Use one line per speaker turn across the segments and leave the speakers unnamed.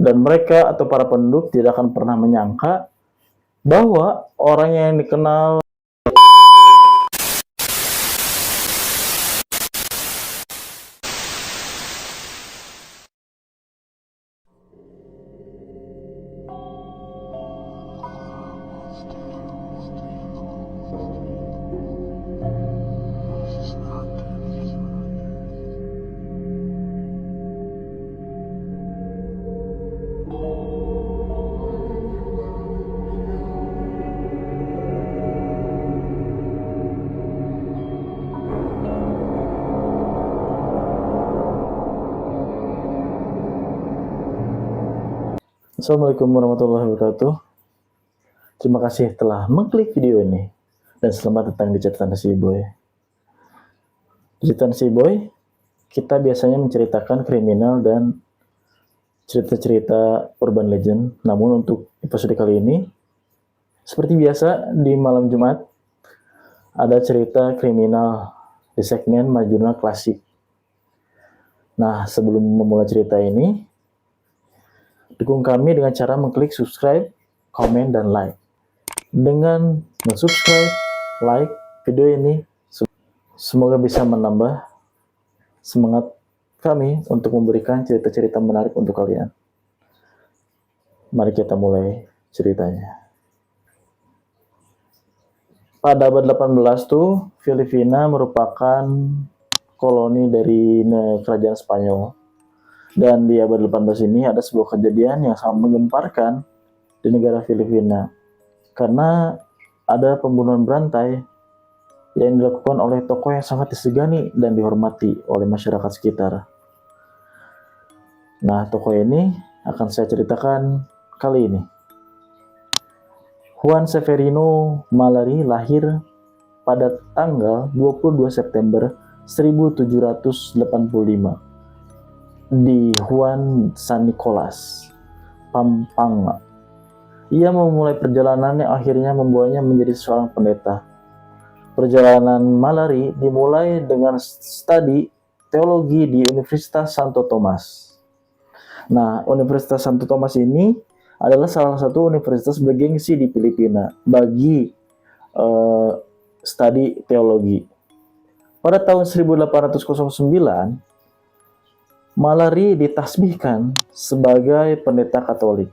Dan mereka atau para penduduk tidak akan pernah menyangka bahwa orang yang dikenal Assalamualaikum warahmatullahi wabarakatuh. Terima kasih telah mengklik video ini dan selamat datang di Catatan Si Boy. Di Catatan Si Boy, kita biasanya menceritakan kriminal dan cerita-cerita urban legend. Namun untuk episode kali ini, seperti biasa di malam Jumat, ada cerita kriminal di segmen Majuna Klasik. Nah, sebelum memulai cerita ini, dukung kami dengan cara mengklik subscribe, komen, dan like. Dengan subscribe, like video ini, semoga bisa menambah semangat kami untuk memberikan cerita-cerita menarik untuk kalian. Mari kita mulai ceritanya. Pada abad 18 tuh, Filipina merupakan koloni dari kerajaan Spanyol. Dan di abad 18 ini ada sebuah kejadian yang sangat menggemparkan di negara Filipina. Karena ada pembunuhan berantai yang dilakukan oleh tokoh yang sangat disegani dan dihormati oleh masyarakat sekitar. Nah, tokoh ini akan saya ceritakan kali ini. Juan Severino Malari lahir pada tanggal 22 September 1785. Di Juan San Nicolas, Pampanga. Ia memulai perjalanan yang akhirnya membawanya menjadi seorang pendeta. Perjalanan Malari dimulai dengan studi teologi di Universitas Santo Tomas. Nah, Universitas Santo Tomas ini adalah salah satu universitas bergengsi di Filipina bagi studi teologi. Pada tahun 1809, Malari ditasbihkan sebagai pendeta Katolik.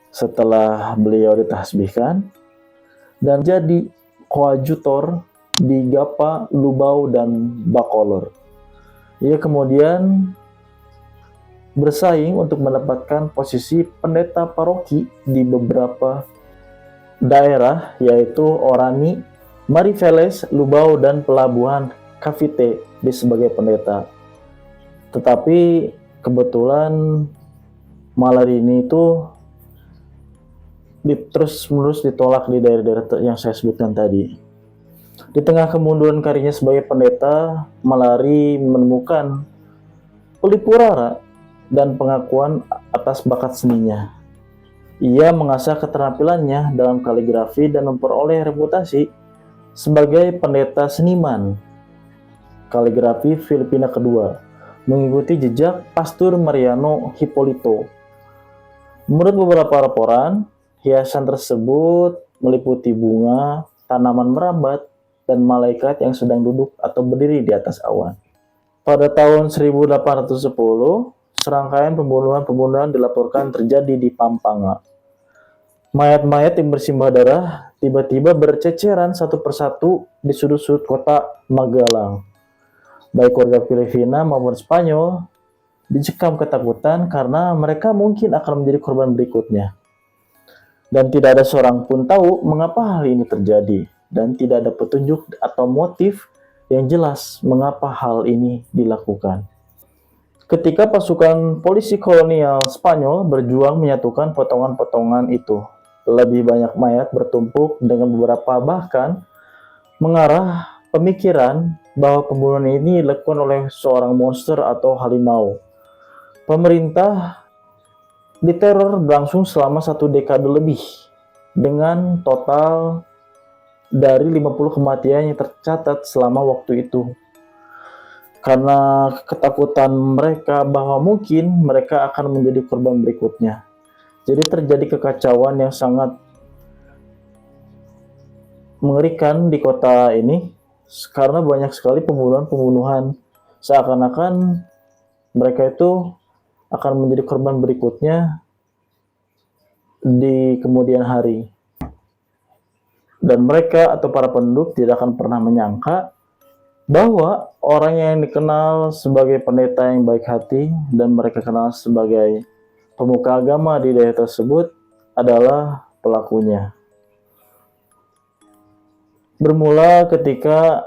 Setelah beliau ditasbihkan dan jadi koadjutor di Gapa, Lubao, dan Bacolor. Ia kemudian bersaing untuk mendapatkan posisi pendeta paroki di beberapa daerah, yaitu Orani, Mariveles, Lubao, dan pelabuhan Cavite sebagai pendeta. Tetapi kebetulan Malari ini itu terus-menerus ditolak di daerah-daerah yang saya sebutkan tadi. Di tengah kemunduran karirnya sebagai pendeta, Malari menemukan pelipurara dan pengakuan atas bakat seninya. Ia mengasah keterampilannya dalam kaligrafi dan memperoleh reputasi sebagai pendeta seniman kaligrafi Filipina kedua, mengikuti jejak Pastor Mariano Hipolito. Menurut beberapa laporan, hiasan tersebut meliputi bunga, tanaman merambat, dan malaikat yang sedang duduk atau berdiri di atas awan. Pada tahun 1810, serangkaian pembunuhan dilaporkan terjadi di Pampanga. Mayat-mayat yang bersimbah darah tiba-tiba berceceran satu persatu di sudut-sudut kota Magalang. Baik warga Filipina maupun Spanyol dicekam ketakutan karena mereka mungkin akan menjadi korban berikutnya. Dan tidak ada seorang pun tahu mengapa hal ini terjadi, dan tidak ada petunjuk atau motif yang jelas mengapa hal ini dilakukan. Ketika pasukan polisi kolonial Spanyol berjuang menyatukan potongan-potongan itu, lebih banyak mayat bertumpuk dengan beberapa bahkan mengarah pemikiran bahwa pembunuhan ini dilakukan oleh seorang monster atau harimau. Pemerintah diteror berlangsung selama 1 dekade lebih, dengan total dari 50 kematian yang tercatat selama waktu itu. karena ketakutan mereka bahwa mungkin mereka akan menjadi korban berikutnya. Jadi terjadi kekacauan yang sangat mengerikan di kota ini karena banyak sekali pembunuhan-pembunuhan, seakan-akan mereka itu akan menjadi korban berikutnya di kemudian hari. Dan mereka atau para penduduk tidak akan pernah menyangka bahwa orang yang dikenal sebagai pendeta yang baik hati dan mereka kenal sebagai pemuka agama di daerah tersebut adalah pelakunya. Bermula ketika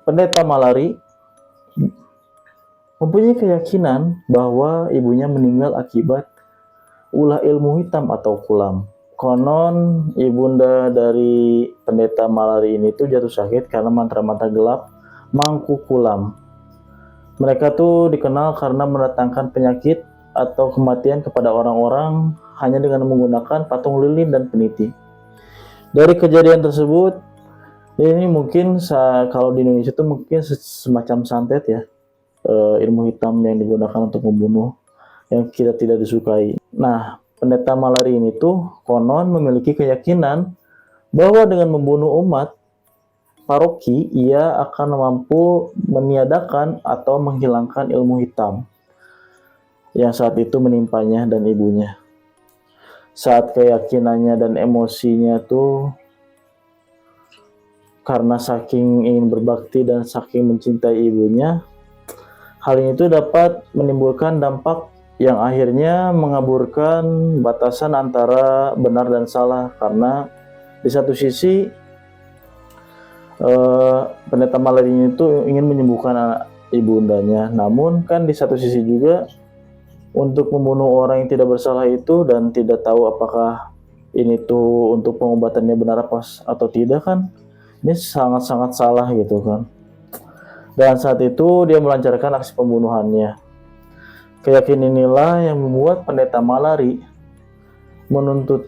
pendeta Malari mempunyai keyakinan bahwa ibunya meninggal akibat ulah ilmu hitam atau kulam. Konon ibunda dari pendeta Malari ini tuh jatuh sakit karena mantra-mantra gelap mangku kulam. Mereka tuh dikenal karena mendatangkan penyakit atau kematian kepada orang-orang hanya dengan menggunakan patung lilin dan peniti. Dari kejadian tersebut, ini mungkin kalau di Indonesia tuh mungkin semacam santet ya, ilmu hitam yang digunakan untuk membunuh yang kita tidak disukai. Nah, pendeta Malari ini tuh konon memiliki keyakinan bahwa dengan membunuh umat paroki, ia akan mampu meniadakan atau menghilangkan ilmu hitam yang saat itu menimpanya dan ibunya. Saat keyakinannya dan emosinya tuh karena saking ingin berbakti dan saking mencintai ibunya, hal ini tuh dapat menimbulkan dampak yang akhirnya mengaburkan batasan antara benar dan salah, karena di satu sisi pendeta Malari itu ingin menyembuhkan ibundanya, namun kan di satu sisi juga untuk membunuh orang yang tidak bersalah itu dan tidak tahu apakah ini tuh untuk pengobatannya benar apa atau tidak, kan ini sangat-sangat salah gitu kan. Dan saat itu dia melancarkan aksi pembunuhannya. Keyakinan inilah yang membuat pendeta Malari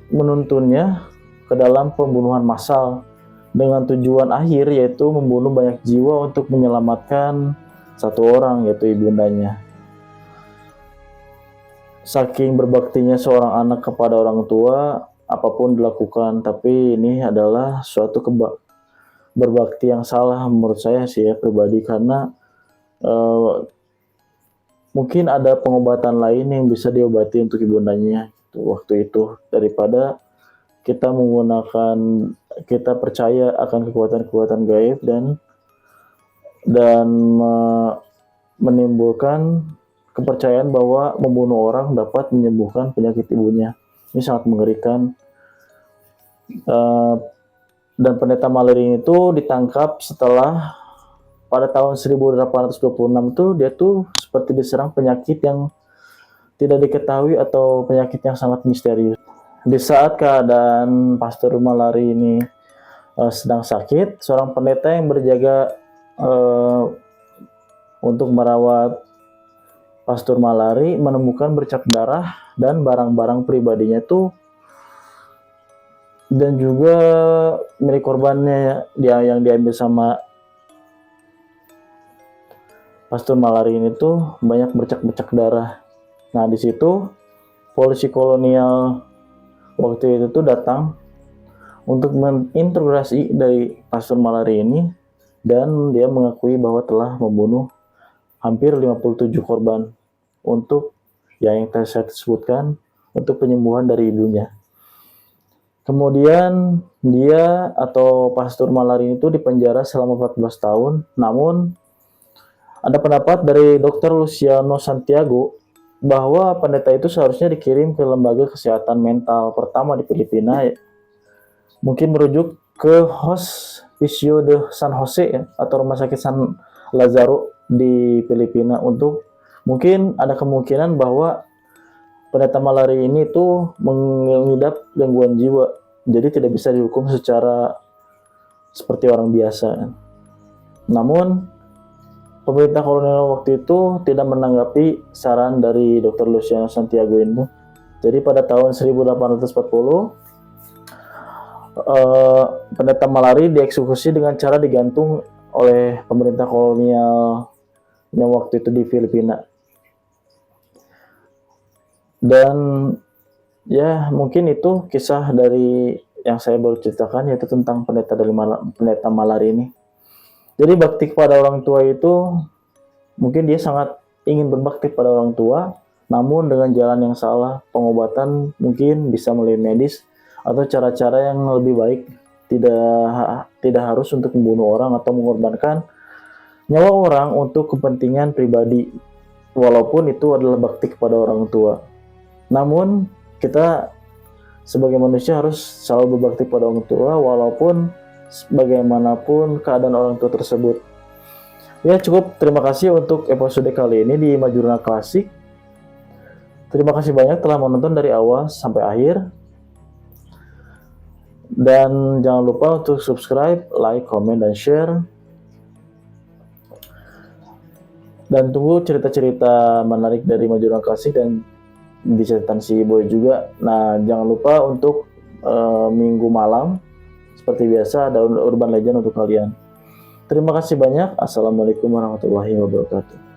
menuntunnya ke dalam pembunuhan massal dengan tujuan akhir yaitu membunuh banyak jiwa untuk menyelamatkan satu orang, yaitu ibundanya. Saking berbaktinya seorang anak kepada orang tua, apapun dilakukan, tapi ini adalah suatu berbakti yang salah menurut saya sih ya pribadi, karena mungkin ada pengobatan lain yang bisa diobati untuk ibundanya waktu itu, daripada kita percaya akan kekuatan-kekuatan gaib dan menimbulkan kepercayaan bahwa membunuh orang dapat menyembuhkan penyakit ibunya. Ini sangat mengerikan. Dan pendeta Malari itu ditangkap setelah pada tahun 1826 tuh dia tuh seperti diserang penyakit yang tidak diketahui atau penyakit yang sangat misterius. Di saat keadaan Pastor Malari ini sedang sakit, seorang pendeta yang berjaga untuk merawat Pastor Malari menemukan bercak darah dan barang-barang pribadinya tuh dan juga milik korbannya yang diambil sama Pastor Malari ini tuh banyak bercak-bercak darah. Nah, di situ polisi kolonial waktu itu tuh datang untuk menginterogasi dari Pastor Malari ini, dan dia mengakui bahwa telah membunuh hampir 57 korban untuk yang saya sebutkan untuk penyembuhan dari ibunya. Kemudian dia atau Pastor Malari itu dipenjara selama 14 tahun, namun ada pendapat dari Dr. Luciano Santiago bahwa pendeta itu seharusnya dikirim ke lembaga kesehatan mental pertama di Filipina, mungkin merujuk ke Hospicio de San Jose ya, atau Rumah Sakit San Lazaro di Filipina, untuk mungkin ada kemungkinan bahwa pendeta Malari ini tuh mengidap gangguan jiwa, jadi tidak bisa dihukum secara seperti orang biasa. Namun pemerintah kolonial waktu itu tidak menanggapi saran dari Dr. Luciano Santiago ini. Jadi pada tahun 1840 pendeta Malari dieksekusi dengan cara digantung oleh pemerintah kolonial yang waktu itu di Filipina. Dan ya mungkin itu kisah dari yang saya baru ceritakan, yaitu tentang pendeta Malari ini. Jadi bakti kepada orang tua itu mungkin dia sangat ingin berbakti pada orang tua, namun dengan jalan yang salah, pengobatan mungkin bisa melalui medis atau cara-cara yang lebih baik, tidak harus untuk membunuh orang atau mengorbankan nyawa orang untuk kepentingan pribadi, walaupun itu adalah bakti kepada orang tua. Namun kita sebagai manusia harus selalu berbakti pada orang tua, walaupun bagaimanapun keadaan orang tua tersebut. Ya cukup, terima kasih untuk episode kali ini di Majurnal Klasik. Terima kasih banyak telah menonton dari awal sampai akhir. Dan jangan lupa untuk subscribe, like, comment, dan share. Dan tunggu cerita-cerita menarik dari Majurnal Klasik dan di catatan si Boy juga. Nah, jangan lupa untuk minggu malam seperti biasa ada Urban Legend untuk kalian. Terima kasih banyak. Assalamualaikum warahmatullahi wabarakatuh.